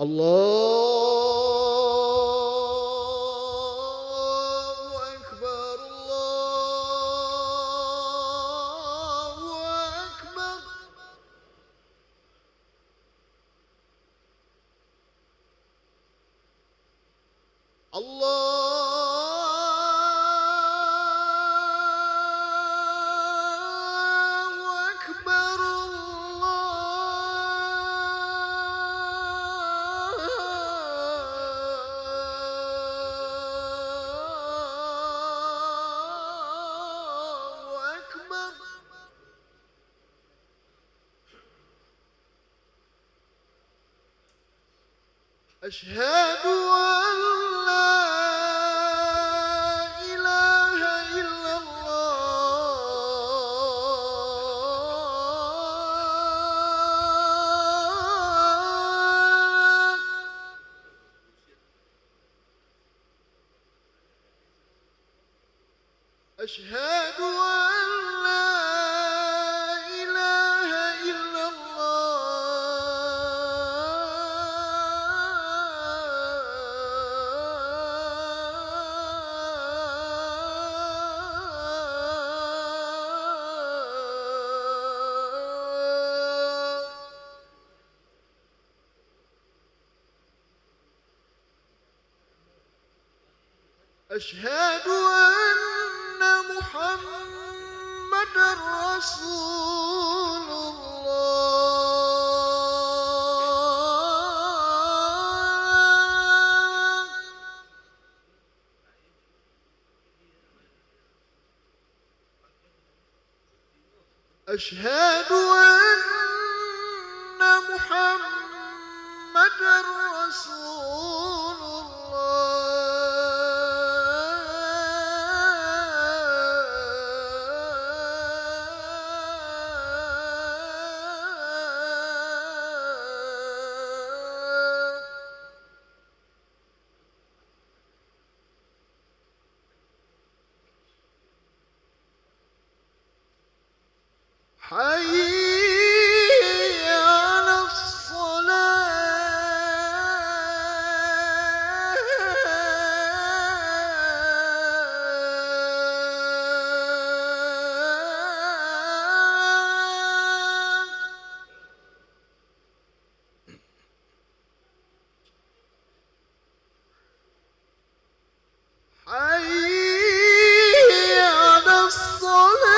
الله أكبر الله أكبر. الله أكبر الله أكبر. أشهد أن لا إله إلا الله. أشهد أن لا إله إلا الله. أشهد أن محمد رسول الله. أشهد أن محمد رسول الله. حي على الصلاة. حي على الصلاة.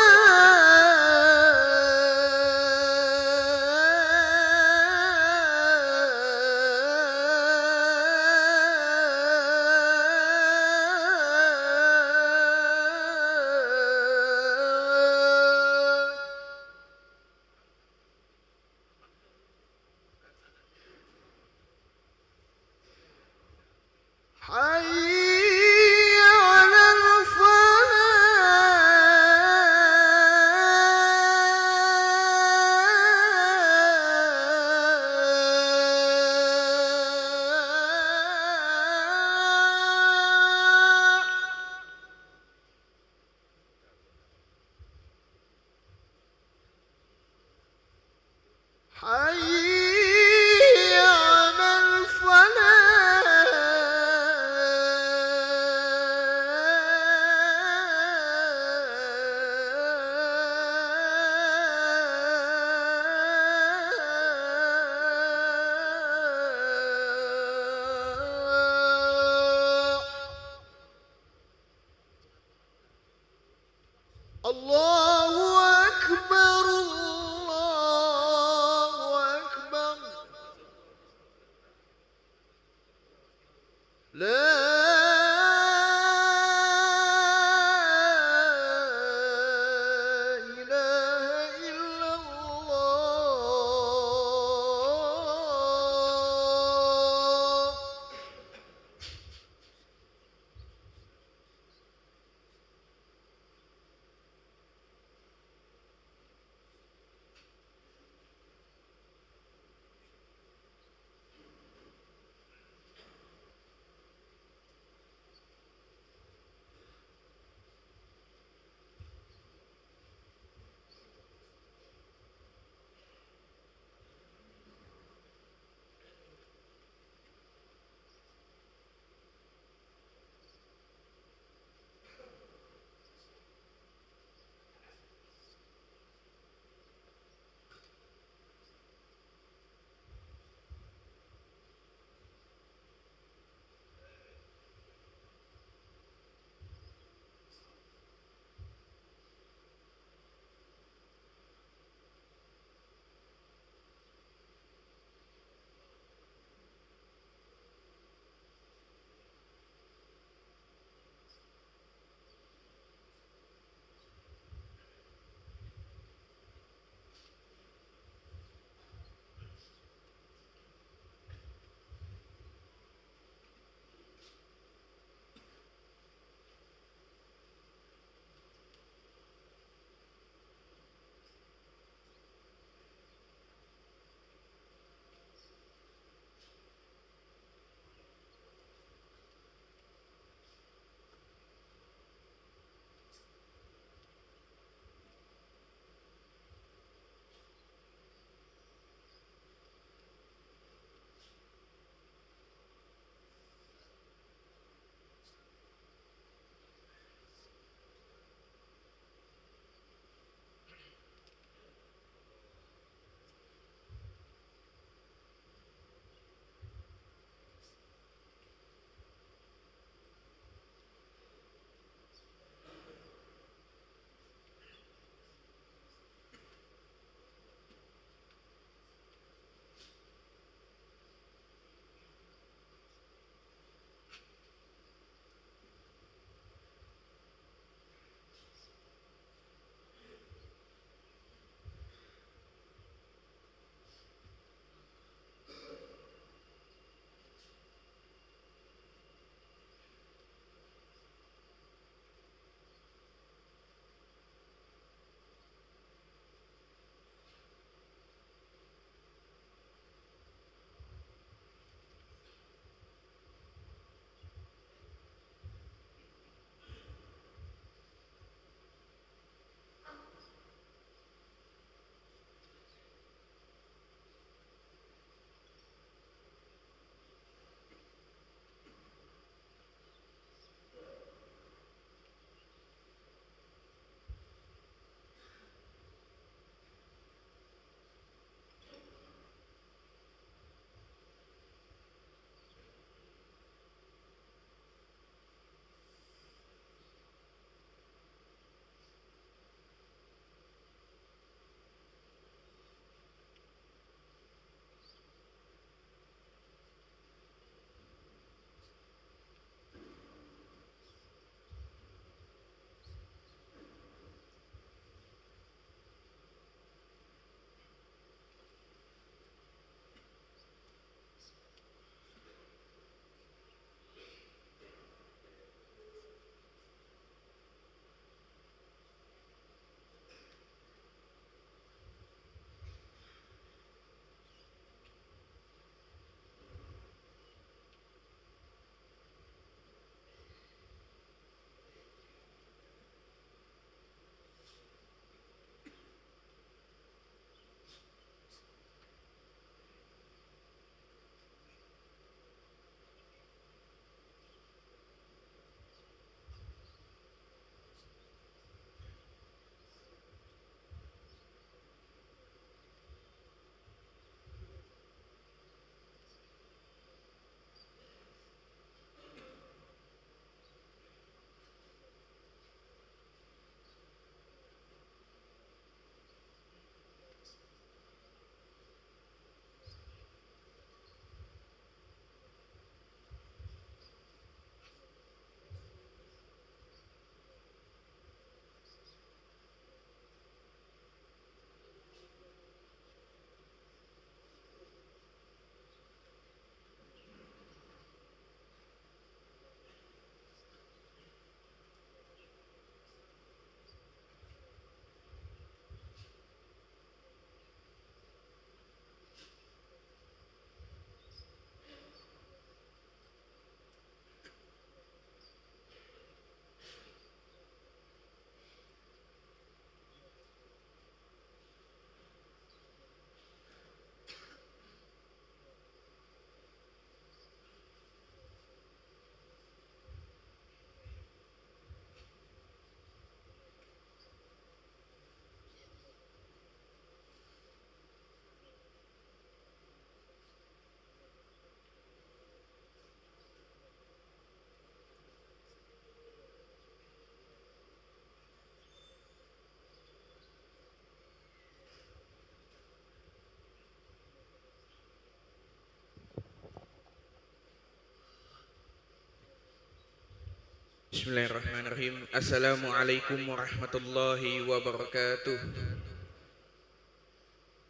Bismillahirrahmanirrahim. Assalamualaikum warahmatullahi wabarakatuh.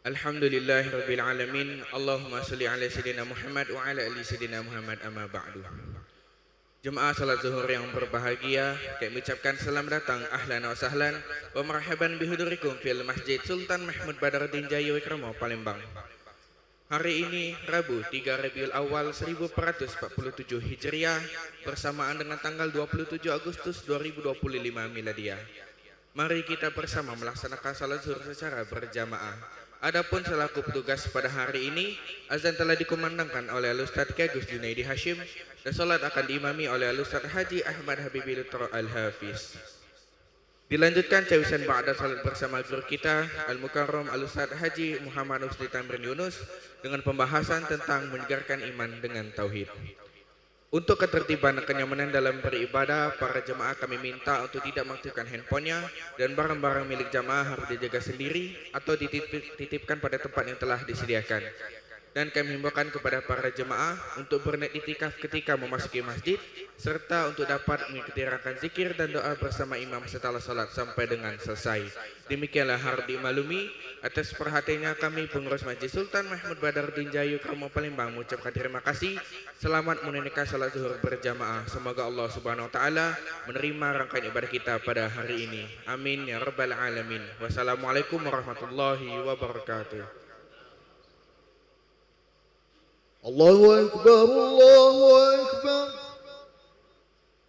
Alhamdulillahirabbil alamin. Allahumma shalli ala sayyidina Muhammad wa ala ali sayyidina Muhammad, amma ba'du. Jemaah salat zuhur yang berbahagia, kami ucapkan selamat datang, ahlan wa sahlan wa marhaban bihudurikum fil Masjid Sultan Mahmud Badaruddin Jaya Wikrama, Palembang. Hari ini Rabu 3 Rabiul Awal 1447 Hijriah bersamaan dengan tanggal 27 Agustus 2025 Miladiah. Mari kita bersama melaksanakan salat zuhur secara berjamaah. Adapun selaku petugas pada hari ini, azan telah dikumandangkan oleh Al-Ustaz Ki Agus Junaidi Hashim dan salat akan diimami oleh Al-Ustaz Haji Ahmad Habibi Lutro Al-Hafiz. Dilanjutkan cawisan ba'da salat bersama guru kita Al-Mukarram Al-Ustaz Haji Muhammad Usdi Tamrin Yunus dengan pembahasan tentang menyegarkan iman dengan tauhid. Untuk ketertiban dan kenyamanan dalam beribadah, para jemaah kami minta untuk tidak mengaktifkan handphonenya dan barang-barang milik jemaah harus dijaga sendiri atau dititipkan pada tempat yang telah disediakan. Dan kami himbaukan kepada para jemaah untuk berniat iktikaf ketika memasuki masjid serta untuk dapat mengikuti rangkaian zikir dan doa bersama imam setelah salat sampai dengan selesai. Demikianlah harus dimaklumi. Atas perhatiannya kami pengurus Masjid Sultan Mahmud Badaruddin Jaya Wikrama Palembang mengucapkan terima kasih. Selamat menunaikan salat zuhur berjamaah. Semoga Allah Subhanahu wa taala menerima rangkaian ibadah kita pada hari ini. Amin ya rabbal alamin. Wassalamualaikum warahmatullahi wabarakatuh. الله أكبر الله أكبر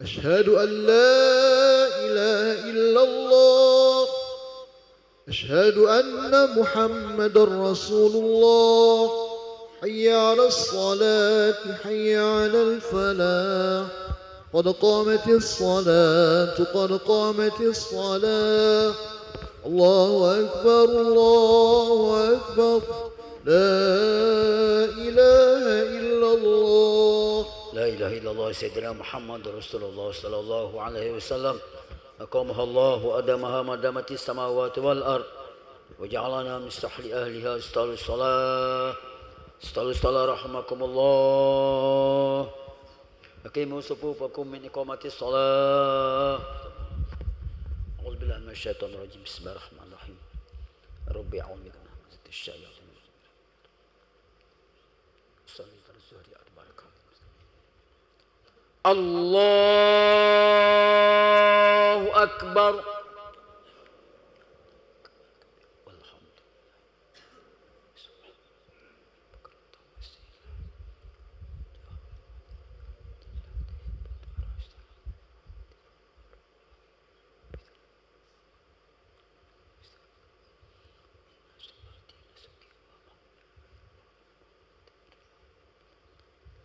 أشهد أن لا إله إلا الله أشهد أن محمد رسول الله حي على الصلاة حي على الفلاح قد قامت الصلاة قد قامت الصلاة الله أكبر الله أكبر لا إله إلا الله لا إله إلا الله سيدنا محمد رسول الله صلى الله عليه وسلم أقامها الله وأدامها ما دامت السماوات والأرض وجعلنا من سحل أهلها استغفر الصلاة رحمكم الله أقيموا صفوفكم من إقامة الصلاة أعوذ بالله من الشيطان الرجيم بسم الله الرحمن الرحيم ربي أعوذ بك من همزة الشياطين الله أكبر والحمد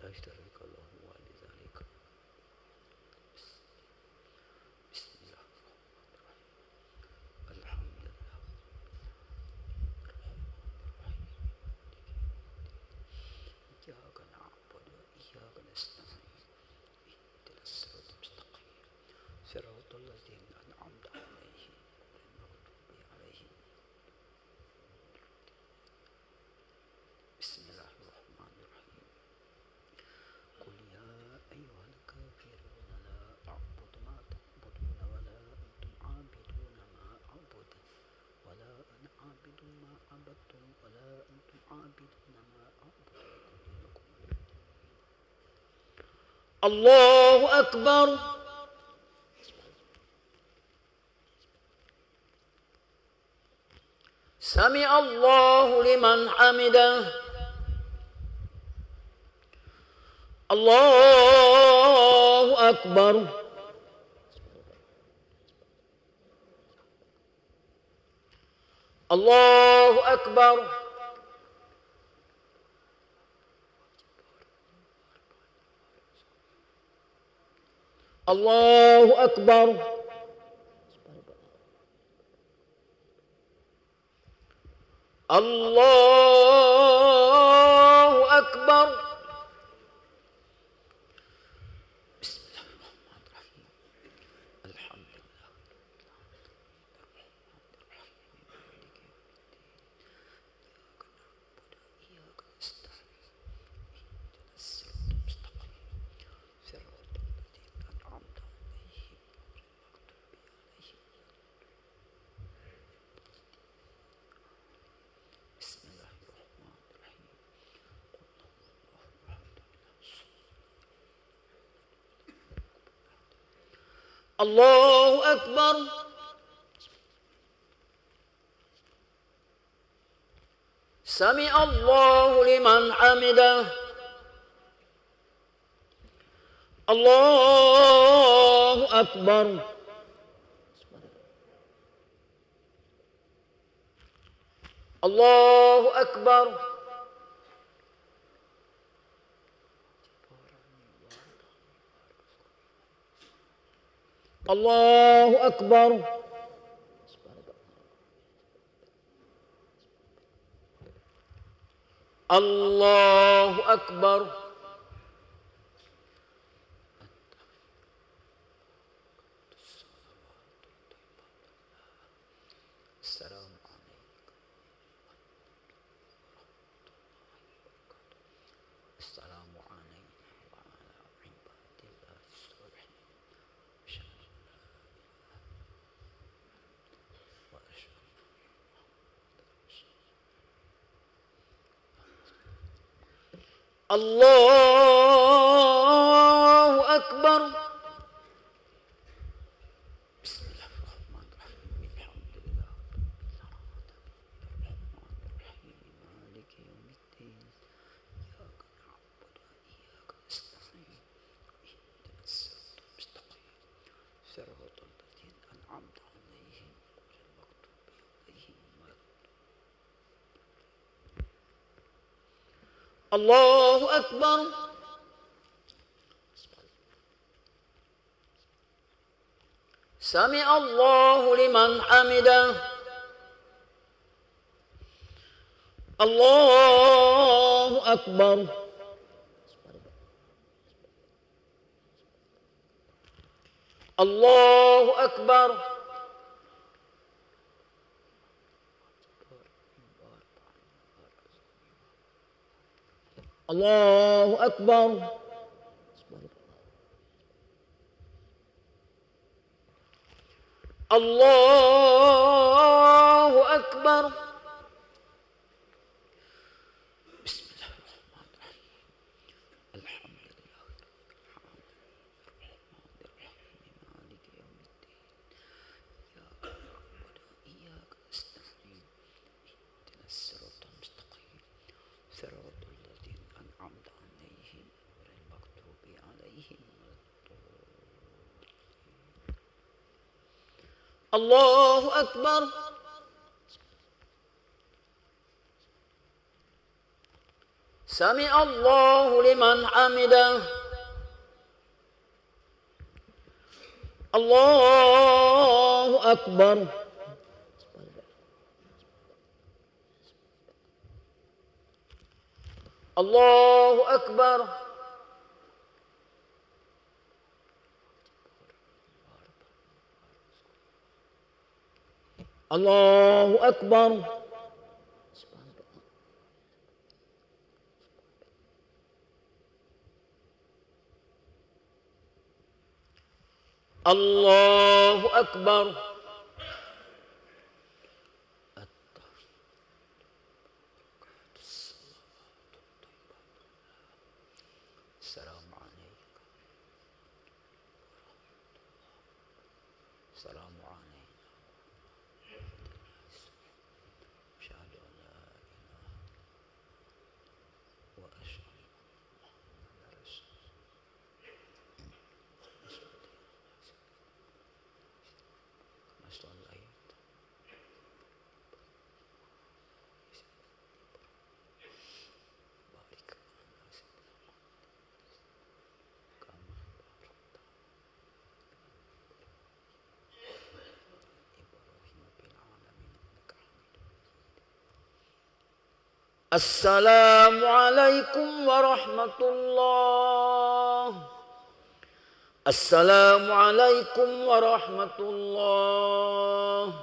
لا يشترك الله ولذلك بسم الله الحمد لله إياك نعبد وإياك نستعين اهدنا الصراط المستقيم صراط الذين أنعمت عليهم غير المغضوب عليهم بسم الله الرحمن الرحيم قل يا أيها الكافرون لا أعبد ما تعبدون ولا أنتم عابدون ما أعبد ولا أنا عابد ما عبدتم ولا أنتم عابدون ما أعبد الله أكبر سمع الله لمن حمده الله أكبر الله أكبر الله أكبر الله أكبر بسم الله الرحمن الرحيم الحمد لله إياك نستعين اهدنا الصراط المستقيم صراط الذين أنعمت عليهم الله أكبر سمع الله لمن حمده الله أكبر الله أكبر الله أكبر الله أكبر السلام عليكم السلام علينا وعلى عباد الله الصالحين الله أكبر بسم الله الرحمن الرحيم الحمد لله الرحمن الرحيم مالك يوم الدين إياك نعبد وإياك نستعين اهدنا الصراط المستقيم صراط الذين أنعمت عليهم غير المغضوب عليهم ولا الله أكبر سمع الله لمن حمده الله أكبر الله أكبر الله أكبر الله أكبر بسم الله الرحمن الرحيم الحمد لله رب العالمين الرحمن الرحيم مالك يوم الدين إياك نعبد وإياك نستعين اهدنا الصراط المستقيم صراط الذين أنعمت عليهم غير المغضوب عليهم ولا الله أكبر سمع الله لمن حمده الله أكبر الله أكبر الله أكبر الله أكبر السلام عليكم السلام عليكم أشهد أن لا إله وأشهد أن محمدا رسول الله صليت بارك على سيدنا كما باركت إبراهيم في العالمين إنك حميد مجيد السلام عليكم ورحمة الله السلام عليكم ورحمة الله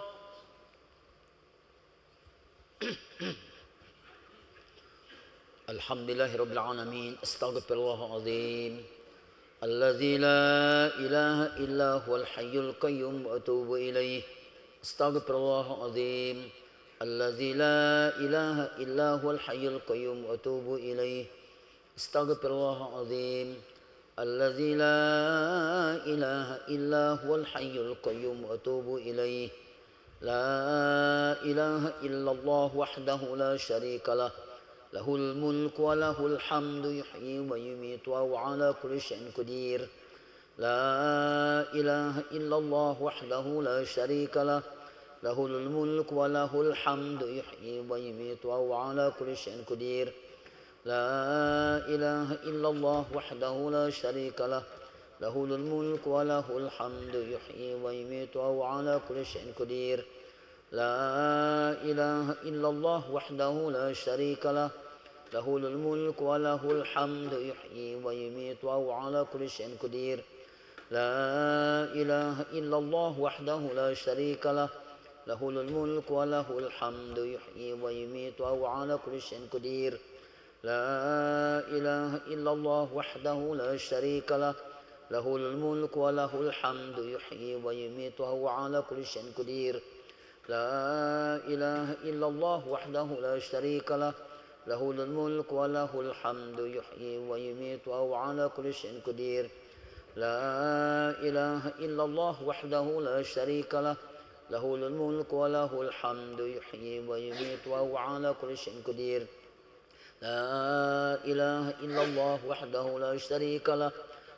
الحمد لله رب العالمين استغفر الله العظيم الذي لا إله إلا هو الحي القيوم وأتوب إليه استغفر الله العظيم الذي لا إله إلا هو الحي القيوم وأتوب إليه استغفر الله العظيم الذي لا إله إلا هو الحي القيوم وأتوب إليه. لا إله إلا الله وحده لا شريك له، له الملك وله الحمد يحيي ويميت وهو على كل شيء قدير. لا إله إلا الله وحده لا شريك له، له الملك وله الحمد يحيي ويميت وهو على كل شيء قدير. لا إله إلا الله وحده لا شريك له، له الملك وله الحمد يحيي ويميت وهو على كل شيء قدير. لا إله إلا الله وحده لا شريك له، له الملك وله الحمد يحيي ويميت وهو على كل شيء قدير. لا إله إلا الله وحده لا شريك له، له الملك وله الحمد يحيي ويميت وهو على كل شيء قدير. لا إله إلا الله وحده لا شريك له، له الملك وله الحمد يحيي ويميت وهو على كل شيء قدير. لا إله إلا الله وحده لا شريك له، له الملك وله الحمد يحيي ويميت وهو على كل شيء قدير. لا إله إلا الله وحده لا شريك له، له الملك وله الحمد يحيي ويميت وهو على كل شيء قدير. لا إله إلا الله وحده لا شريك له،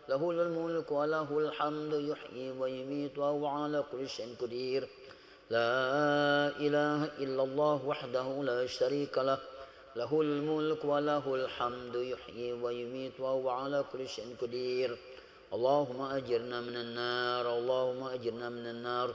له الملك وله الحمد يحيي ويميت وهو على كل شيء قدير. لا إله إلا الله وحده لا شريك له، له الملك وله الحمد يحيي ويميت وهو على كل شيء قدير. اللهم أجرنا من النار، اللهم أجرنا من النار،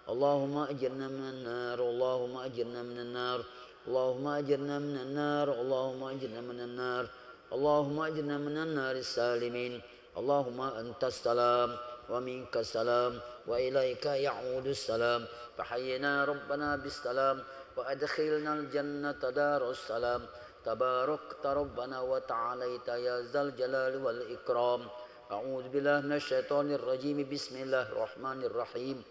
اللهم أجرنا من النار، اللهم أجرنا من النار، اللهم أجرنا من النار، اللهم أجرنا من النار، اللهم أجرنا من النار السالمين. اللهم أنت السلام ومنك السلام وإليك يعود السلام، فحينا ربنا بالسلام وأدخلنا الجنة دار السلام. تباركت ربنا وتعاليت يا ذا الجلال والإكرام. أعوذ بالله من الشيطان الرجيم. بسم الله الرحمن الرحيم.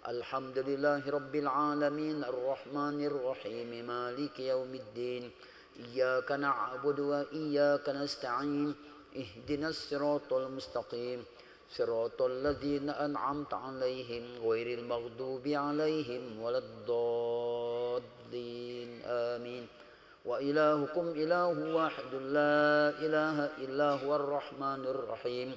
الحمد لله رب العالمين الرحمن الرحيم مالك يوم الدين. إياك نعبد وإياك نستعين. اهدنا الصراط المستقيم، صراط الذين أنعمت عليهم غير المغضوب عليهم ولا الضالين آمين. وإلهكم إله واحد لا إله إلا هو الرحمن الرحيم.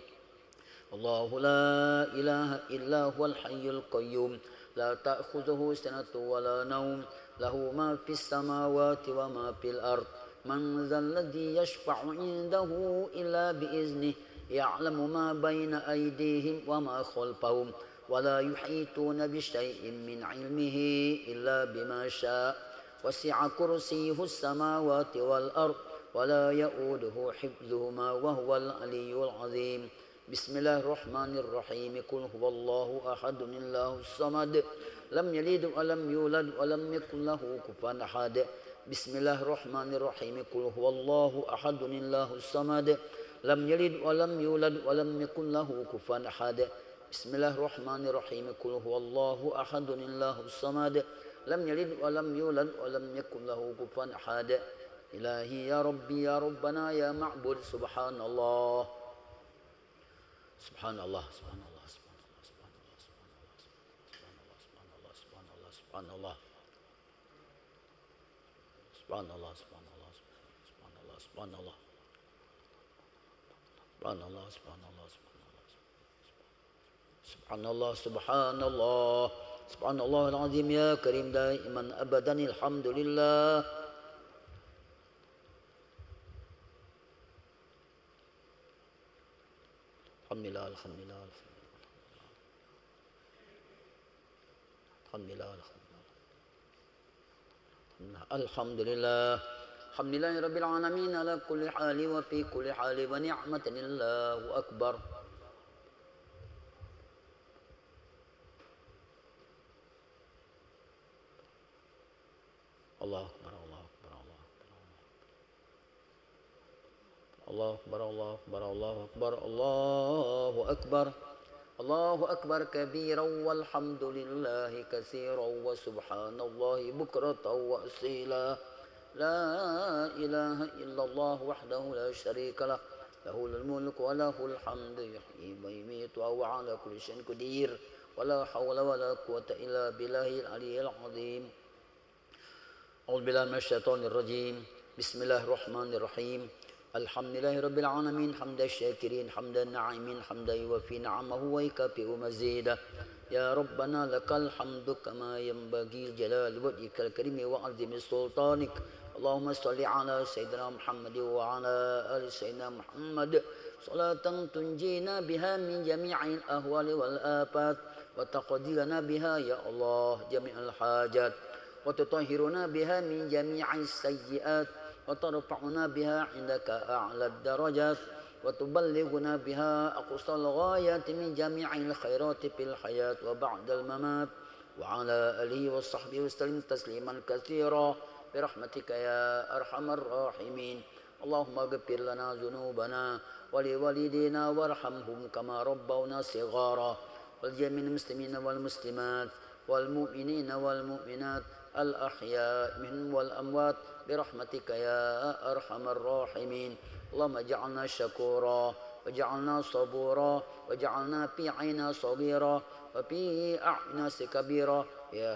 الله لا إله إلا هو الحي القيوم، لا تأخذه سنة ولا نوم، له ما في السماوات وما في الأرض. من ذا الذي يشفع عنده إلا بإذنه، يعلم ما بين أيديهم وما خلفهم، ولا يحيطون بشيء من علمه إلا بما شاء. وسع كرسيه السماوات والأرض ولا يؤوده حفظهما وهو العلي العظيم. بسم الله الرحمن الرحيم. قل هو الله أحد الله الصمد، لم يلد ولم يولد ولم يكن له كفوا أحد. بسم الله الرحمن الرحيم. قل هو الله أحد الله الصمد، لم يلد ولم يولد ولم يكن له كفوا أحد. بسم الله الرحمن الرحيم. قل هو الله أحد الله الصمد، لم يلد ولم يولد ولم يكن له كفوا أحد. إلهي يا ربي يا ربنا يا معبود. سبحان الله سبحان الله سبحان الله سبحان الله سبحان الله سبحان الله سبحان الله سبحان الله سبحان الله سبحان الله سبحان الله سبحان الله سبحان الله سبحان الله سبحان الله سبحان الله سبحان الله العظيم يا كريم دائما أبدا. الحمد لله. الحمد لله الحمد لله الحمد لله الحمد لله الحمد لله رب العالمين على كل حال وفي كل حال ونعمة الله أكبر. الله أكبر الله أكبر الله أكبر الله أكبر الله أكبر الله أكبر الله أكبر كبيرا والحمد لله كثيرا وسبحان الله بكرة وأصيلا. لا إله إلا الله وحده لا شريك له، له الملك وله الحمد يحيي ويميت وهو على كل شيء قدير ولا حول ولا قوة إلا بالله العلي العظيم. أعوذ بالله من الشيطان الرجيم. بسم الله الرحمن الرحيم. الحمد لله رب العالمين حمد الشاكرين حمد الناعمين حمدا يوفي نعمه ويكافئ مزيدا. يا ربنا لك الحمد كما ينبغي جلال وجهك الكريم وعظيم سلطانك. اللهم صل على سيدنا محمد وعلى آل سيدنا محمد صلاة تنجينا بها من جميع الأهوال والآفات وتقضي لنا بها يا الله جميع الحاجات وتطهرنا بها من جميع السيئات وترفعنا بها عندك أعلى الدرجات وتبلغنا بها أقصى الغايات من جميع الخيرات في الحياة وبعد الممات وعلى آله وصحبه وسلم تسليما كثيرا برحمتك يا أرحم الراحمين. اللهم اغفر لنا ذنوبنا ولوالدينا وارحمهم كما ربونا صغارا ولجميع المسلمين والمسلمات والمؤمنين والمؤمنات الأحياء منهم والأموات برحمتك يا أرحم الراحمين. اللهم اجعلنا شكورا واجعلنا صبورا واجعلنا في عينا صغيرا وفي أعيننا كبيرا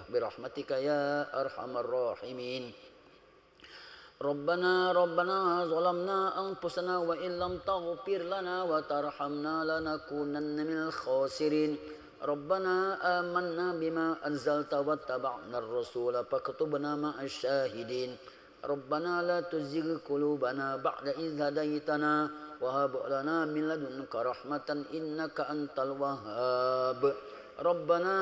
برحمتك يا أرحم الراحمين. ربنا ظلمنا أنفسنا وإن لم تغفر لنا وترحمنا لنكونن من الخاسرين. ربنا آمنا بما أنزلت واتبعنا الرسول فاكتبنا مع الشاهدين. ربنا لا تزغ قلوبنا بعد إذ هديتنا وهب لنا من لدنك رحمة إنك أنت الوهاب. ربنا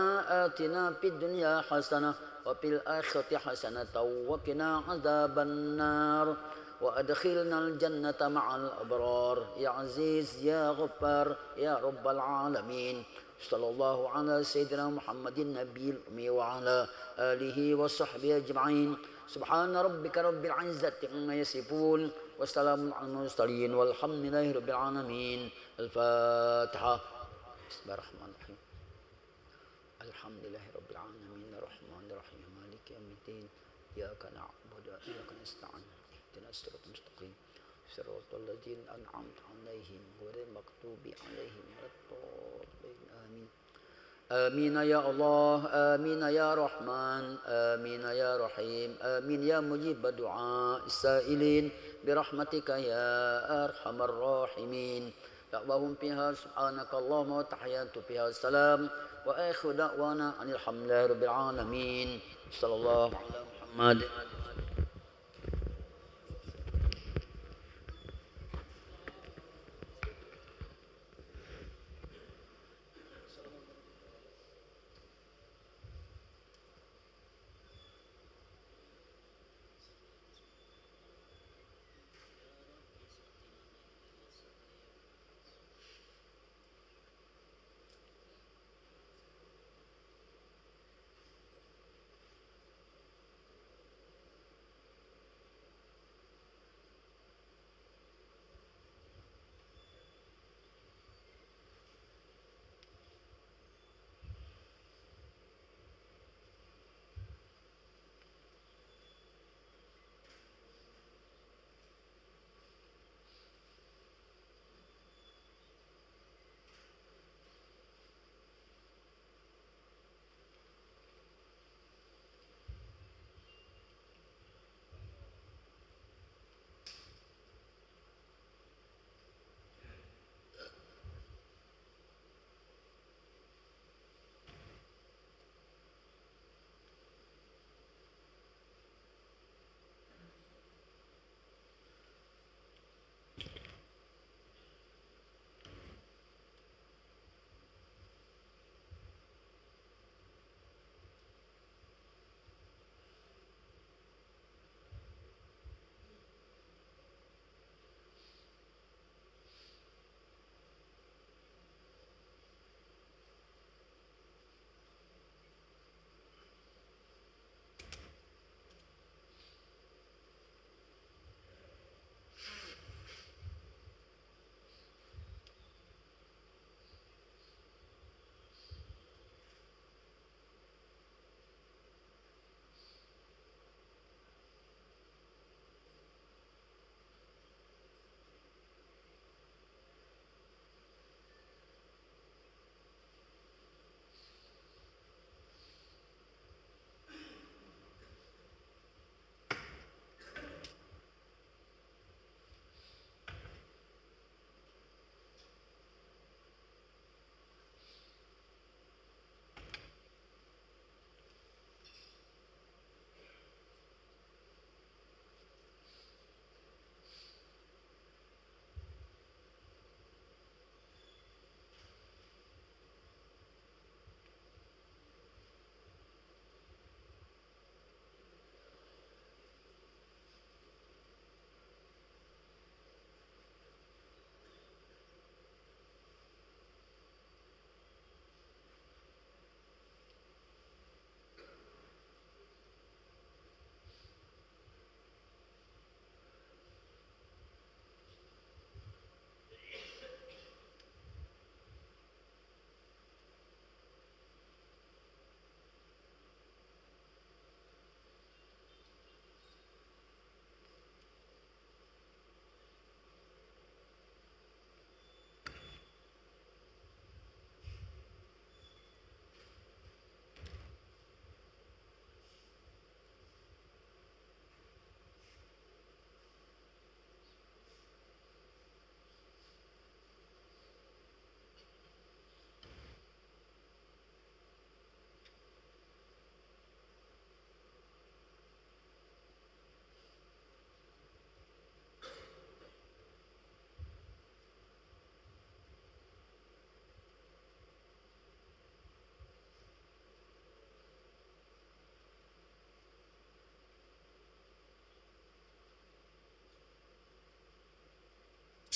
آتنا في الدنيا حسنة وفي الآخرة حسنة وقنا عذاب النار وأدخلنا الجنة مع الأبرار يا عزيز يا غفار يا رب العالمين. صلى الله على سيدنا محمد النبي الأمي وعلى آله وصحبه أجمعين. سبحان ربك رب العزة عما يصفون وسلام على المرسلين والحمد لله رب العالمين. الفاتحة. بسم الله الرحمن الرحيم. الحمد لله رب العالمين الرحمن الرحيم مالك يوم الدين إياك نعبد وإياك نستعين اهدنا الصراط المستقيم صراط الذين أنعمت عليهم غير المغضوب عليهم ولا الضالين آمين. آمين يا الله آمين يا رحمن آمين يا رحيم آمين يا مجيب دعاء السائلين برحمتك يا أرحم الراحمين. دعواهم فيها سبحانك اللهم وتحيات فيها السلام وآخر دعوانا أن الحمد لله رب العالمين. صلى الله على محمد.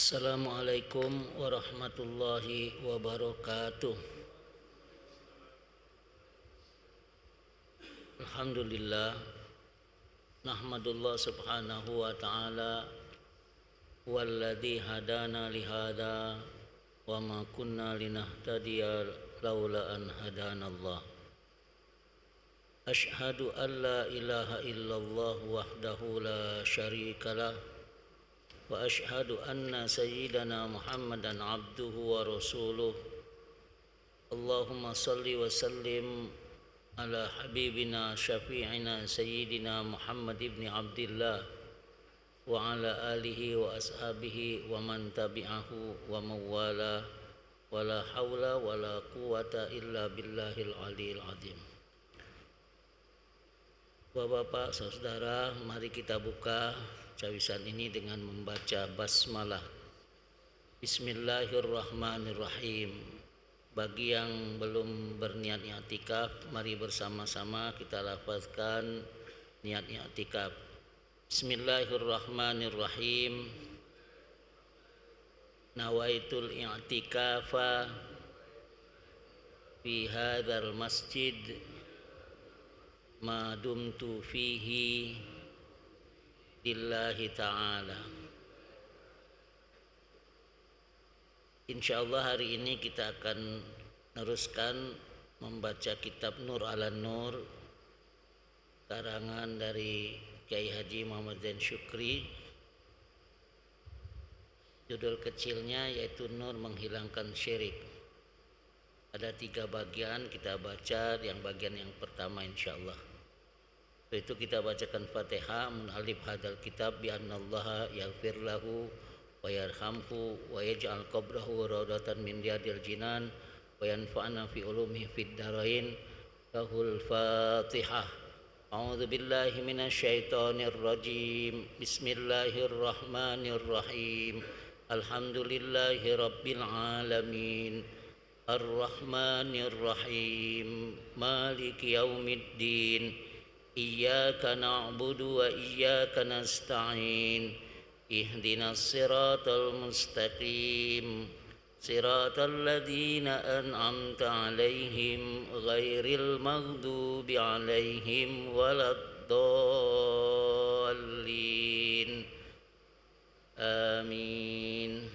Assalamualaikum warahmatullahi wabarakatuh. Alhamdulillah, nahmadullah subhanahu wa ta'ala walladzi hadana lihada wa ma kunna linahtadiya laula an hadanallah. Ashhadu an la ilaha illallah wahdahu la syarikalah wa ashhadu anna sayyidana Muhammadan abduhu wa rasuluh. Allahumma salli wa sallim ala habibina syafi'ina sayyidina Muhammad ibn Abdillah wa ala alihi wa ashabihi wa man tabi'ahu wa mawala wa la hawla wa la quwata illa billahil aliyil azim. Bapak-bapak, saudara, mari kita buka cawisan ini dengan membaca basmalah. Bismillahirrahmanirrahim. Bagi yang belum berniat i'tikaf, mari bersama-sama kita lafazkan niat i'tikaf. Bismillahirrahmanirrahim. Nawaitul i'tikafa fi hadzal masjid ma dumtu fihi lillahi ta'ala. Insyaallah hari ini kita akan meneruskan membaca kitab Nur ala Nur karangan dari Kiai Haji Muhammad Zain Syukri. Judul kecilnya yaitu Nur Menghilangkan Syirik. Ada 3 bagian, kita baca yang bagian yang pertama insyaallah. Itu kita bacakan Fatihah, munalif hadal kitab bi annallaha yaghfir lahu wa yarhamhu wa yaj'al qabrahu rawdatan min riyadil jinan wa yanfa'na fi ulumihi fid dharain. Lahul Fatihah. A'udzu billahi minasyaitonir rajim. Bismillahirrahmanirrahim. Alhamdulillahi rabbil alamin. Ar-Rahmanir Rahim. Maliki yaumiddin. Iyyaka na'budu wa iyyaka nasta'in. Ihdinas siratal mustaqim. Siratal ladzina an'amta 'alaihim ghairil maghdubi 'alaihim waladdallin. Amin.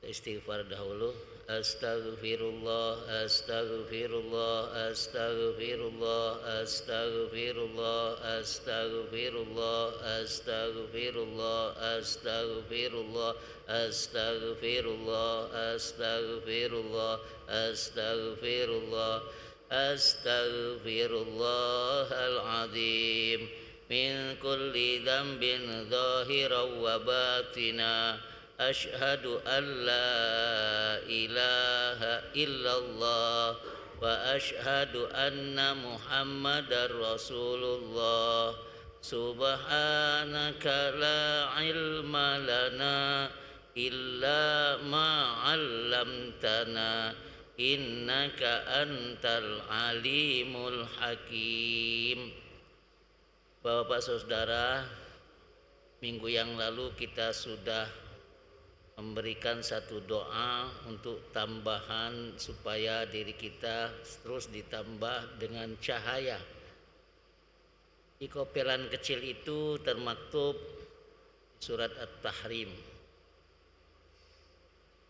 Istighfar dahulu. Astaghfirullah, astaghfirullah, astaghfirullah, astaghfirullah, astaghfirullah, astaghfirullah, astaghfirullah, astaghfirullah, astaghfirullah, astaghfirullah, astaghfirullahal azim min kulli dhanbin zahiran wa batina. Ashhadu an la ilaha illallah wa ashhadu anna Muhammadar Rasulullah. Subhanaka la ilma lana illa ma 'allamtana innaka antal alimul hakim. Bapak saudara, minggu yang lalu kita sudah memberikan satu doa untuk tambahan supaya diri kita terus ditambah dengan cahaya. Di kopelan kecil itu termaktub surat At-Tahrim.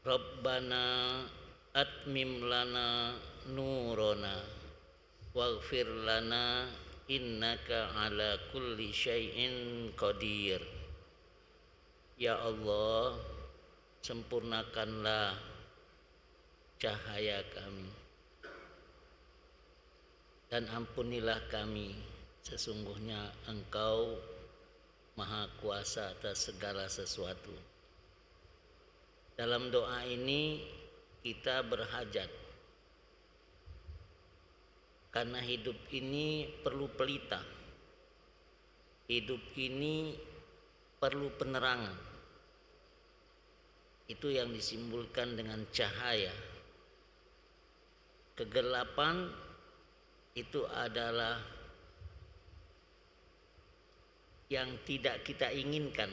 Rabbana atmim lana nurona waghfir lana innaka ala kulli syai'in qadir. Ya Allah, sempurnakanlah cahaya kami dan ampunilah kami, sesungguhnya Engkau Maha Kuasa atas segala sesuatu. Dalam doa ini kita berhajat karena hidup ini perlu pelita, hidup ini perlu penerangan. Itu yang disimbolkan dengan cahaya. Kegelapan itu adalah yang tidak kita inginkan.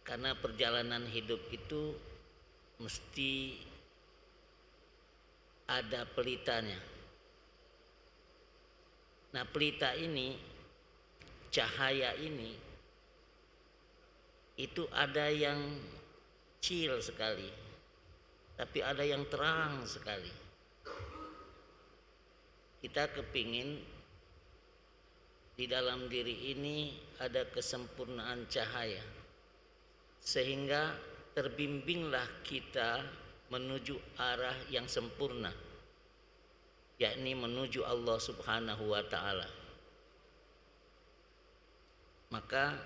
Karena perjalanan hidup itu mesti ada pelitanya. Nah, pelita ini, cahaya ini, itu ada yang kecil sekali, tapi ada yang terang sekali. Kita kepingin di dalam diri ini ada kesempurnaan cahaya, sehingga terbimbinglah kita menuju arah yang sempurna, yakni menuju Allah Subhanahu wa ta'ala. Maka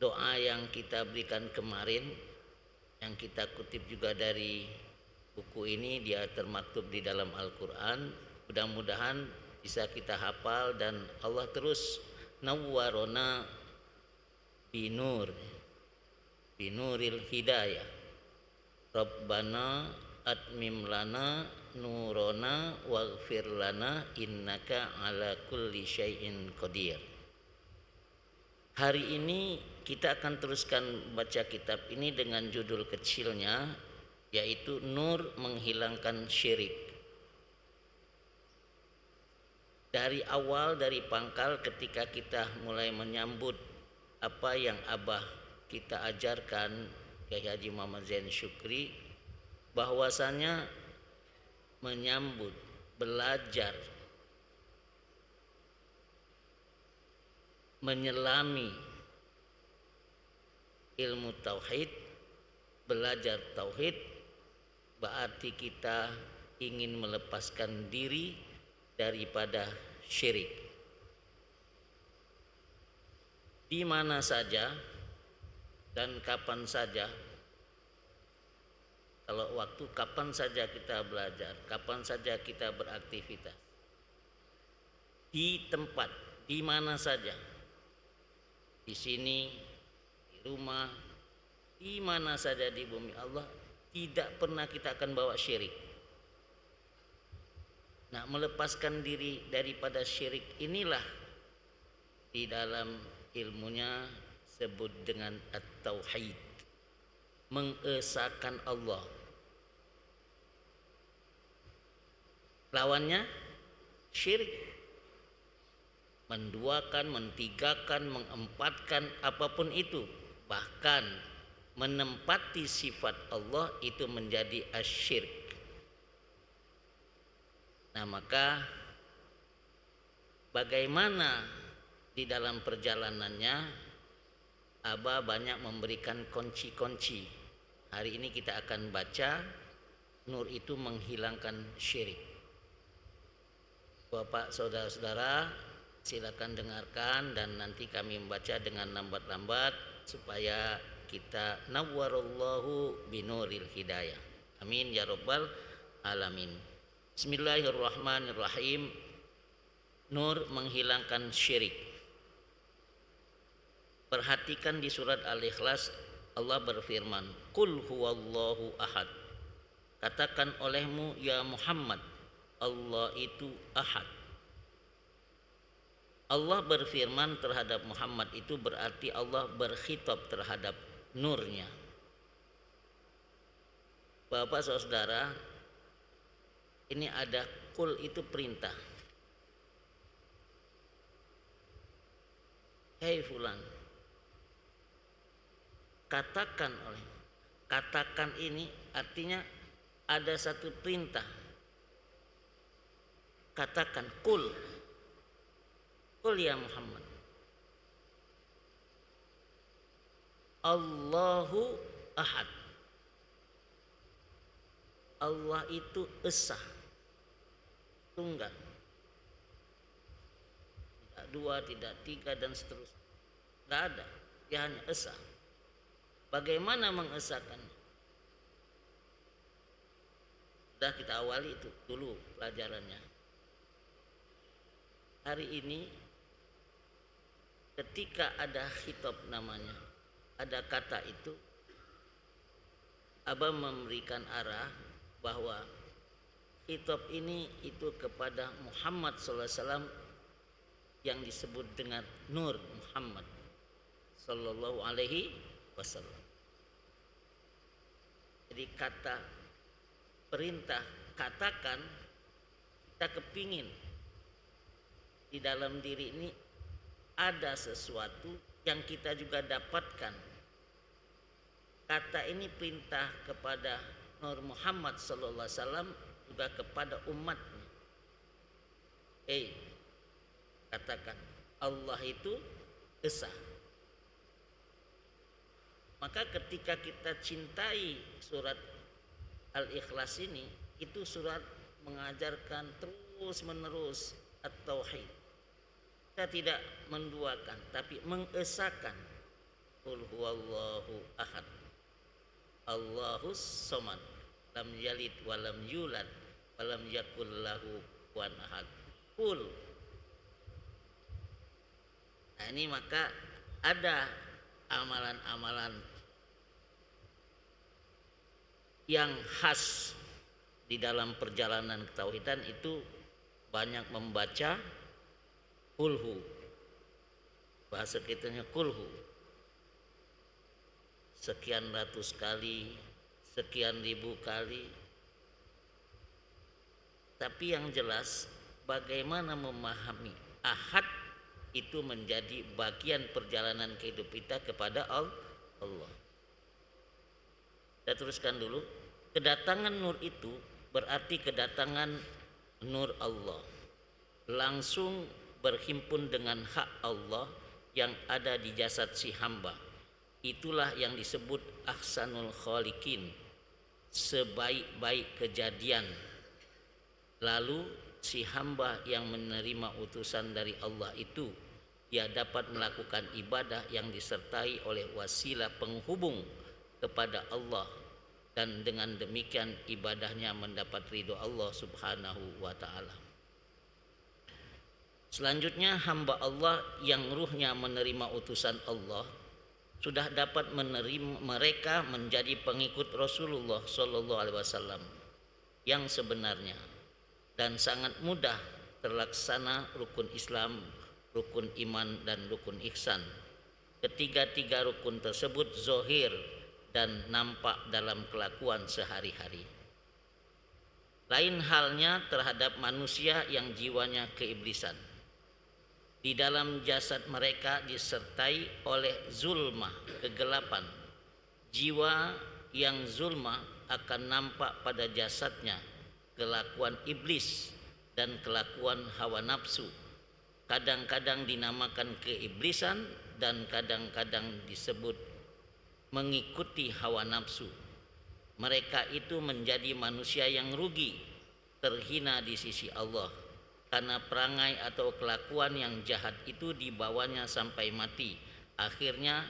doa yang kita berikan kemarin, yang kita kutip juga dari buku ini, dia termaktub di dalam Al-Quran, mudah-mudahan bisa kita hafal dan Allah terus nawwarona binuril hidayah, Rabbana atmim lana nurona waghfir lana innaka ala kulli syai'in qadir. Hari ini kita akan teruskan baca kitab ini dengan judul kecilnya, yaitu Nur Menghilangkan Syirik. Dari awal, dari pangkal ketika kita mulai menyambut apa yang Abah kita ajarkan, Kiai Haji Muhammad Zain Syukri, bahwasanya menyambut, belajar, menyelami ilmu tauhid, belajar tauhid, berarti kita ingin melepaskan diri daripada syirik. Di mana saja dan kapan saja, kalau waktu kapan saja kita belajar, kapan saja kita beraktivitas, di tempat, di mana saja, di sini, di rumah, di mana saja di bumi Allah, tidak pernah kita akan bawa syirik. Nah, melepaskan diri daripada syirik inilah di dalam ilmunya sebut dengan at-tauhid, mengesahkan Allah. Lawannya syirik, menduakan, mentigakan, mengempatkan, apapun itu, bahkan menempati sifat Allah itu menjadi asyirk. Nah, maka bagaimana di dalam perjalanannya Abah banyak memberikan kunci-kunci. Hari ini kita akan baca Nur itu menghilangkan syirik. Bapak, saudara-saudara, silakan dengarkan dan nanti kami membaca dengan lambat-lambat supaya kita nawwarallahu binuril hidayah. Amin ya rabbal alamin. Bismillahirrahmanirrahim. Nur menghilangkan syirik. Perhatikan di surat Al-Ikhlas, Allah berfirman, Qul huwallahu ahad. Katakan olehmu ya Muhammad, Allah itu ahad. Allah berfirman terhadap Muhammad itu berarti Allah berkhitab terhadap nurnya. Bapak saudara, ini ada kul itu perintah. Hei fulan, katakan oleh. Katakan ini artinya ada satu perintah. Katakan kul. Kul ya Muhammad. Allahu ahad. Allah itu esa, tunggal, tidak dua, tidak tiga dan seterusnya. Tidak ada, dia hanya esa. Bagaimana mengesahkan? Sudah kita awali itu dulu pelajarannya. Hari ini ketika ada khitab namanya, ada kata itu, Abah memberikan arah bahwa khitab ini itu kepada Muhammad SAW yang disebut dengan Nur Muhammad Sallallahu Alaihi wasallam. Jadi kata perintah katakan, kita kepingin di dalam diri ini ada sesuatu yang kita juga dapatkan. Kata ini perintah kepada Nur Muhammad sallallahu alaihi wasallam, juga kepada umatnya. Katakan Allah itu esa. Maka ketika kita cintai surat Al-Ikhlas ini, itu surat mengajarkan terus menerus at-tauhid. Kita tidak menduakan, tapi mengesakan. Qul huwallahu ahad, Allahus somad, lam yalid walam yulad walam yakul lahu kufuwan ahad. Qul. Nah ini maka ada amalan-amalan yang khas di dalam perjalanan ketauhidan itu, banyak membaca kulhu, bahasa kitanya kulhu, sekian ratus kali, sekian ribu kali. Tapi yang jelas bagaimana memahami ahad itu menjadi bagian perjalanan kehidupan kita kepada Allah. Kita teruskan dulu. Kedatangan nur itu berarti kedatangan nur Allah, langsung berhimpun dengan hak Allah yang ada di jasad si hamba. Itulah yang disebut ahsanul khaliqin, sebaik-baik kejadian. Lalu si hamba yang menerima utusan dari Allah itu, ia dapat melakukan ibadah yang disertai oleh wasilah penghubung kepada Allah, dan dengan demikian ibadahnya mendapat ridho Allah subhanahu wa ta'ala. Selanjutnya hamba Allah yang ruhnya menerima utusan Allah sudah dapat menerima mereka menjadi pengikut Rasulullah sallallahu alaihi wasallam yang sebenarnya, dan sangat mudah terlaksana rukun Islam, rukun iman, dan rukun ihsan. Ketiga-tiga rukun tersebut zahir dan nampak dalam kelakuan sehari-hari. Lain halnya terhadap manusia yang jiwanya keiblisan. Di dalam jasad mereka disertai oleh zulmah, kegelapan. Jiwa yang zulmah akan nampak pada jasadnya kelakuan iblis dan kelakuan hawa nafsu. Kadang-kadang dinamakan keiblisan dan kadang-kadang disebut mengikuti hawa nafsu. Mereka itu menjadi manusia yang rugi, terhina di sisi Allah, karena perangai atau kelakuan yang jahat itu dibawanya sampai mati. Akhirnya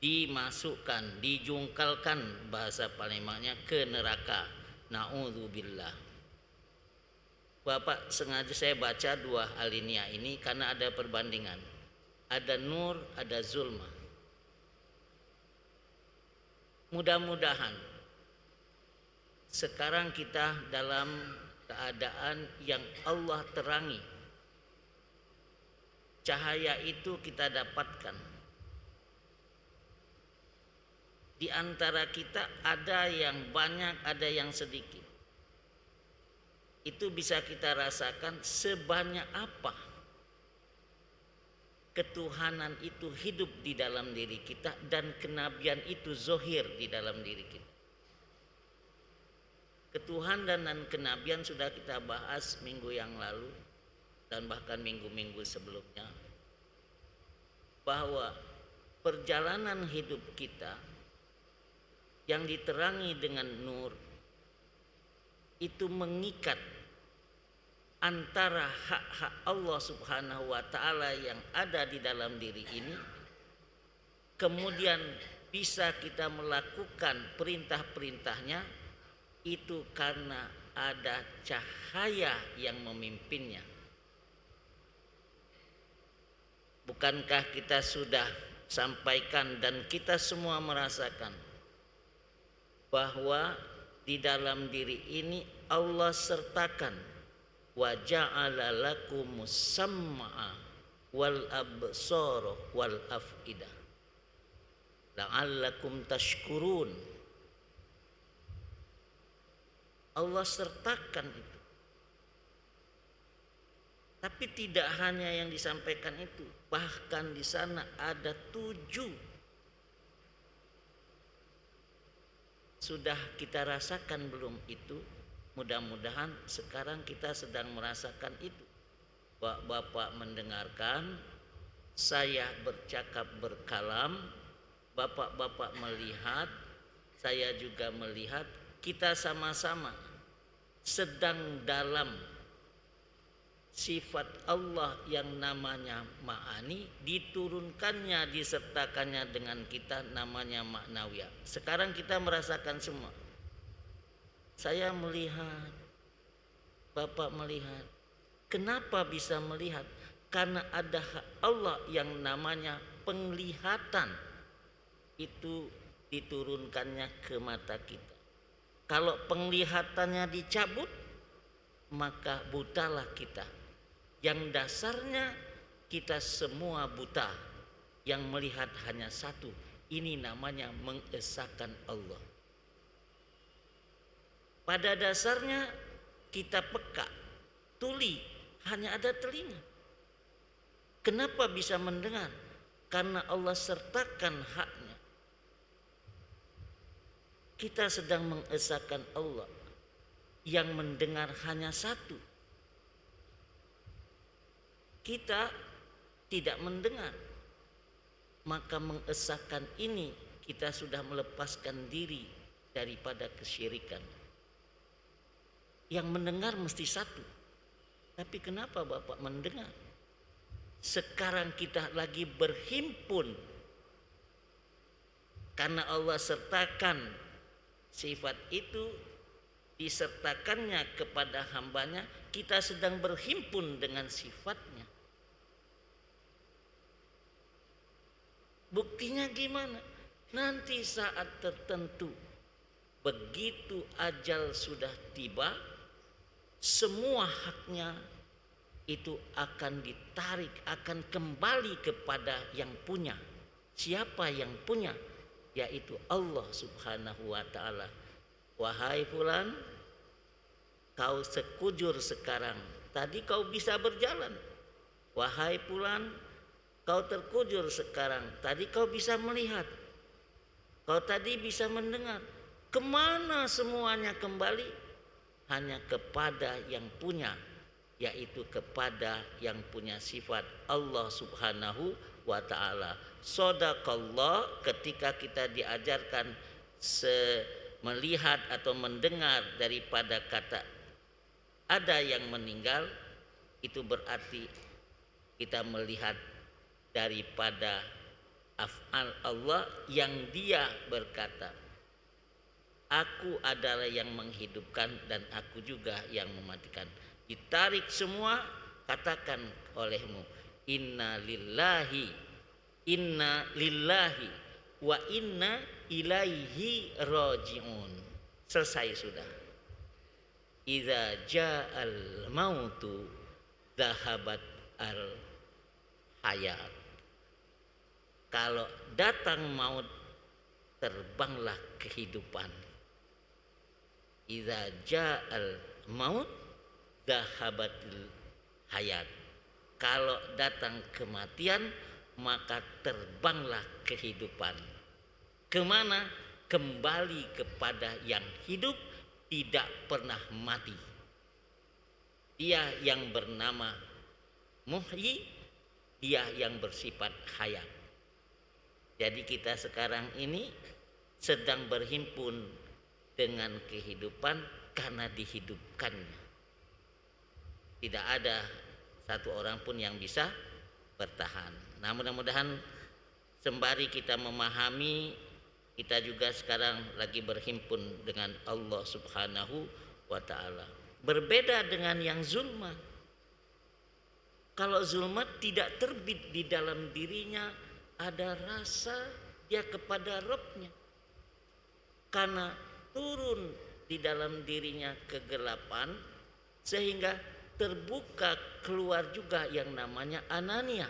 dimasukkan, dijungkalkan, bahasa Palembangnya, ke neraka. Na'udzubillah. Bapak sengaja saya baca dua alinea ini karena ada perbandingan. Ada nur, ada zulmah. Mudah-mudahan sekarang kita dalam keadaan yang Allah terangi. Cahaya itu kita dapatkan. Di antara kita ada yang banyak, ada yang sedikit. Itu bisa kita rasakan sebanyak apa ketuhanan itu hidup di dalam diri kita, dan kenabian itu zahir di dalam diri kita. Ketuhanan dan kenabian sudah kita bahas minggu yang lalu dan bahkan minggu-minggu sebelumnya, bahwa perjalanan hidup kita yang diterangi dengan nur itu mengikat antara hak-hak Allah subhanahu wa ta'ala yang ada di dalam diri ini, kemudian bisa kita melakukan perintah-perintahnya itu karena ada cahaya yang memimpinnya. Bukankah kita sudah sampaikan dan kita semua merasakan bahwa di dalam diri ini Allah sertakan wa ja'ala lakumus sam'a wal absara wal af'idah. la'allakum tashkurun. Allah sertakan itu. Tapi tidak hanya yang disampaikan itu, bahkan di sana ada 7. Sudah kita rasakan belum itu? Mudah-mudahan sekarang kita sedang merasakan itu. Bapak mendengarkan, saya bercakap berkalam, bapak-bapak melihat, saya juga melihat, kita sama-sama sedang dalam sifat Allah yang namanya ma'ani, diturunkannya, disertakannya dengan kita namanya ma'nawiyah. Sekarang kita merasakan semua. Saya melihat, bapak melihat. Kenapa bisa melihat? Karena ada hak Allah yang namanya penglihatan. Itu diturunkannya ke mata kita. Kalau penglihatannya dicabut, maka butalah kita. Yang dasarnya kita semua buta. Yang melihat hanya satu. Ini namanya mengesahkan Allah. Pada dasarnya kita peka, tuli, hanya ada telinga. Kenapa bisa mendengar? Karena Allah sertakan haknya. Kita sedang mengesahkan Allah. Yang mendengar hanya satu. Kita tidak mendengar. Maka mengesahkan ini kita sudah melepaskan diri daripada kesyirikan. Yang mendengar mesti satu. Tapi kenapa Bapak mendengar? Sekarang kita lagi berhimpun. Karena Allah sertakan sifat itu, disertakannya kepada hambanya, kita sedang berhimpun dengan sifatnya. Buktinya gimana? Nanti saat tertentu, begitu ajal sudah tiba, semua haknya itu akan ditarik, akan kembali kepada yang punya. Siapa yang punya? Yaitu Allah Subhanahu wa ta'ala. Wahai fulan, kau sekujur sekarang, tadi kau bisa berjalan. Wahai fulan, kau terkujur sekarang, tadi kau bisa melihat. Kau tadi bisa mendengar. Kemana semuanya kembali? Hanya kepada yang punya, yaitu kepada yang punya sifat Allah Subhanahu wa ta'ala. Shadaqallah, ketika kita diajarkan melihat atau mendengar daripada kata ada yang meninggal, itu berarti kita melihat daripada af'al Allah yang dia berkata, aku adalah yang menghidupkan dan aku juga yang mematikan. Ditarik semua, katakan olehmu, inna lillahi wa inna ilaihi raji'un. Selesai sudah. Idza ja'al mautu dhahabat al hayat. Kalau datang maut, terbanglah kehidupan. Idza ja'al maut dhahabatil hayat. Kalau datang kematian, maka terbanglah kehidupan. Kemana? Kembali kepada yang hidup, tidak pernah mati. Dia yang bernama Muhyi, dia yang bersifat hayat. Jadi kita sekarang ini sedang berhimpun dengan kehidupan karena dihidupkannya. Tidak ada satu orang pun yang bisa bertahan. Nah, mudah-mudahan sembari kita memahami, kita juga sekarang lagi berhimpun dengan Allah Subhanahu wa ta'ala. Berbeda dengan yang zulmat. Kalau zulmat tidak terbit di dalam dirinya, ada rasa dia kepada Rabb-Nya. Karena turun di dalam dirinya kegelapan, sehingga terbuka keluar juga yang namanya anania.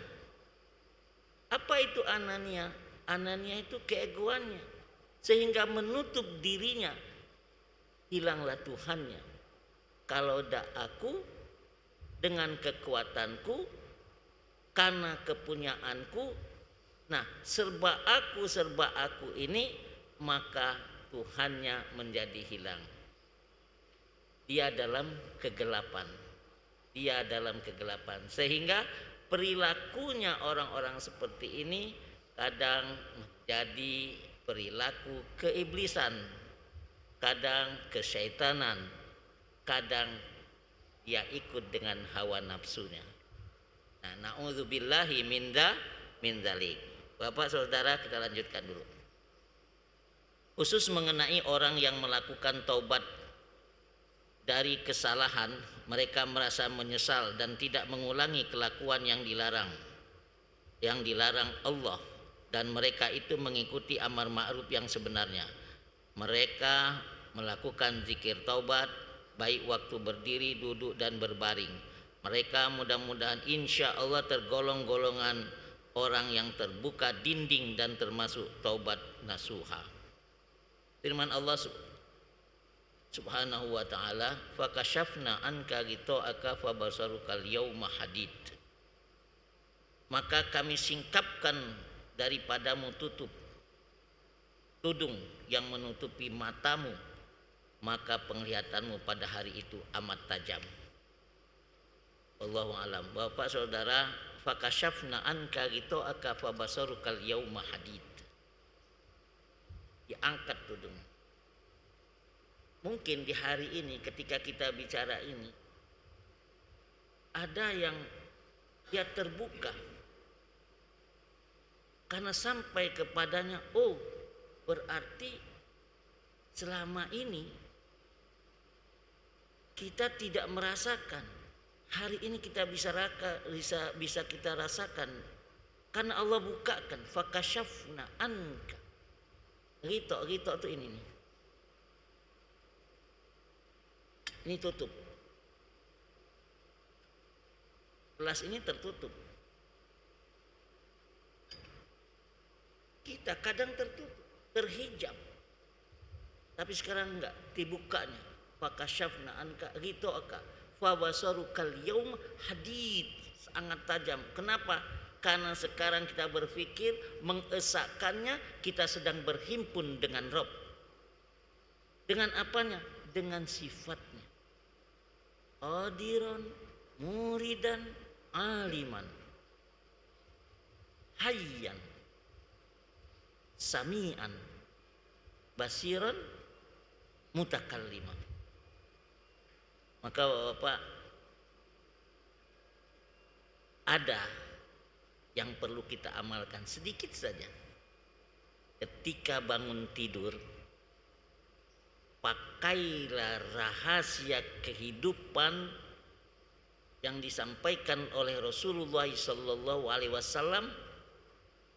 Apa itu anania? Anania itu keegoannya, sehingga menutup dirinya, hilanglah Tuhannya. Kalau dak aku dengan kekuatanku, karena kepunyaanku, nah serba aku ini, maka Tuhannya menjadi hilang. Dia dalam kegelapan, sehingga perilakunya orang-orang seperti ini kadang menjadi perilaku keiblisan, kadang kesyaitanan, kadang dia ikut dengan hawa nafsunya. Nah, na'udzubillahi min dzalik. Bapak Saudara, kita lanjutkan dulu. Khusus mengenai orang yang melakukan taubat dari kesalahan, mereka merasa menyesal dan tidak mengulangi kelakuan yang dilarang Allah, dan mereka itu mengikuti amar ma'ruf yang sebenarnya. Mereka melakukan zikir taubat baik waktu berdiri, duduk dan berbaring. Mereka mudah-mudahan insya Allah tergolong golongan orang yang terbuka dinding dan termasuk taubat nasuha. Firman Allah Subhanahu wa ta'ala, fakashafna anka ghita'aka fabasarukal yauma hadid. Maka kami singkapkan daripadamu tudung yang menutupi matamu, maka penglihatanmu pada hari itu amat tajam. Wallahu alam. Bapak Saudara, fakashafna anka ghita'aka fabasarukal yauma hadid. Diangkat tudung. Mungkin di hari ini ketika kita bicara ini, ada yang dia terbuka karena sampai kepadanya, oh berarti selama ini kita tidak merasakan, hari ini kita bisa kita rasakan karena Allah bukakan. Fakashafna anka, Rito itu ini nih. Ini tutup. Gelas ini tertutup. Kita kadang tertutup, terhijab. Tapi sekarang enggak, dibukanya. Fakashafna anka ghita'aka fabasarukal yaum hadid, sangat tajam. Kenapa? Karena sekarang kita berpikir mengesahkannya, kita sedang berhimpun dengan Rabb. Dengan apanya? Dengan sifatnya. Qadiran, muridan, aliman, hayyan, sami'an, basiran, mutakalliman. Maka Bapak, ada yang perlu kita amalkan sedikit saja. Ketika bangun tidur, pakailah rahasia kehidupan yang disampaikan oleh Rasulullah SAW.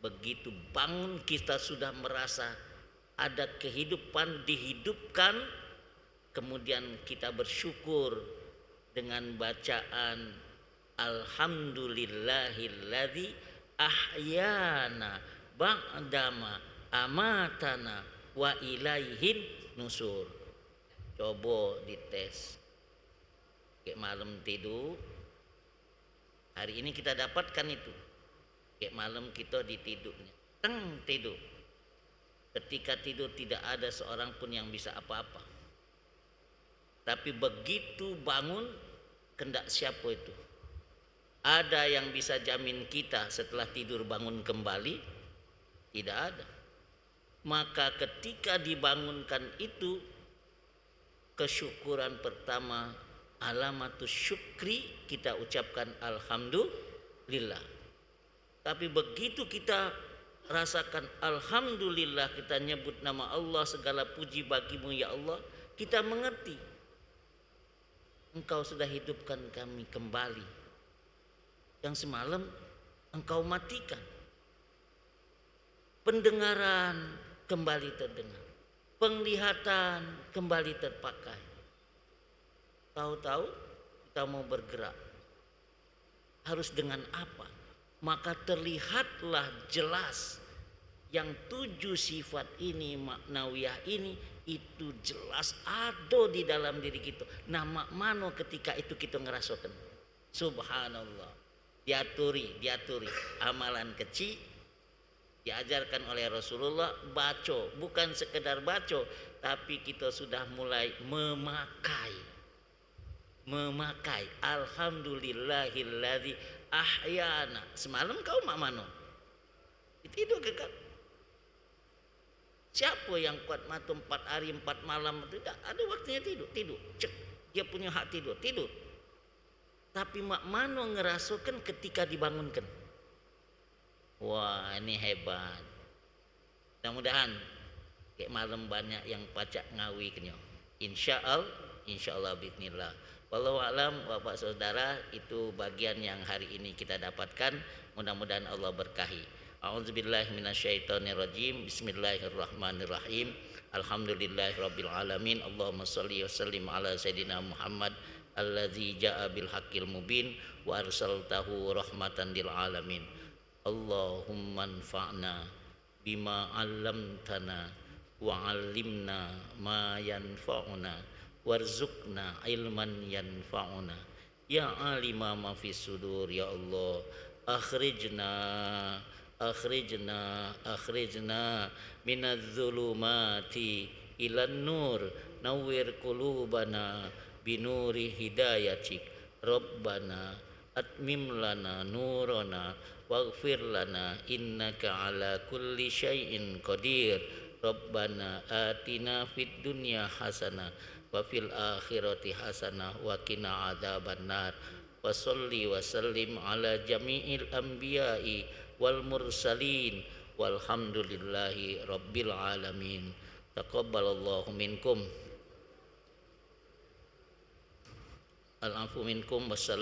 Begitu bangun kita sudah merasa ada kehidupan, dihidupkan, kemudian kita bersyukur dengan bacaan Alhamdulillahilladzi ahyana ba'dama amatana wa ilaihin nusur. Coba dites. Kayak malam tidur, hari ini kita dapatkan itu. Kayak malam kita ditidurnya, tidur. Ketika tidur tidak ada seorang pun yang bisa apa-apa. Tapi begitu bangun, kendak siapa itu? Ada yang bisa jamin kita setelah tidur bangun kembali? Tidak ada. Maka ketika dibangunkan itu, kesyukuran pertama, alamatus syukri, kita ucapkan alhamdulillah. Tapi begitu kita rasakan alhamdulillah, kita nyebut nama Allah, segala puji bagimu ya Allah, kita mengerti Engkau sudah hidupkan kami kembali yang semalam Engkau matikan. Pendengaran kembali terdengar, penglihatan kembali terpakai. Tahu-tahu kita mau bergerak, harus dengan apa? Maka terlihatlah jelas yang 7 sifat ini maknawiyah ini itu jelas ada di dalam diri kita. Nama mano ketika itu kita ngerasakan. Subhanallah. Diaturi amalan kecil diajarkan oleh Rasulullah, baca, bukan sekedar baca, tapi kita sudah mulai memakai alhamdulillahilladzi ahyana. Semalam kau mak mano? Tidur ke kan? Siapa yang kuat mata 4 hari 4 malam? Tidak ada waktunya tidur. Cek, dia punya hak tidur. Tapi mak mano ngerasakan ketika dibangunkan. Wah, ini hebat. Mudah-mudahan kayak malam banyak yang pacak ngawi kenyo. Insyaallah bismillah. Wallahu alam, Bapak Saudara, itu bagian yang hari ini kita dapatkan. Mudah-mudahan Allah berkahi. A'udzubillahi minasyaitonirrajim. Bismillahirrahmanirrahim. Alhamdulillahirabbil alamin. Allahumma shalli wa sallim ala sayidina Muhammad allazi jaa bil haqqil mubin wa arsaltahu rahmatan lil alamin. Allahumma anfa'na bima 'allamtana wa 'allimna ma yanfa'una warzuqna ilman yanfa'una ya alima ma fis sudur. Ya Allah, akhrijna minadh-dhulumati ilan nur nawwir qulubana binuri hidayatik rabbana atmim lana nurana waghfir lana innaka ala kulli syai'in qadir. Rabbana atina fid dunya hasanah wa fil akhirati hasanah wa qina adzabannar. Wa sholli wa sallim ala jami'il anbiya'i wal mursalin walhamdulillahi rabbil alamin. Taqabbalallahu minkum. Al-afu minkum. Wassalamu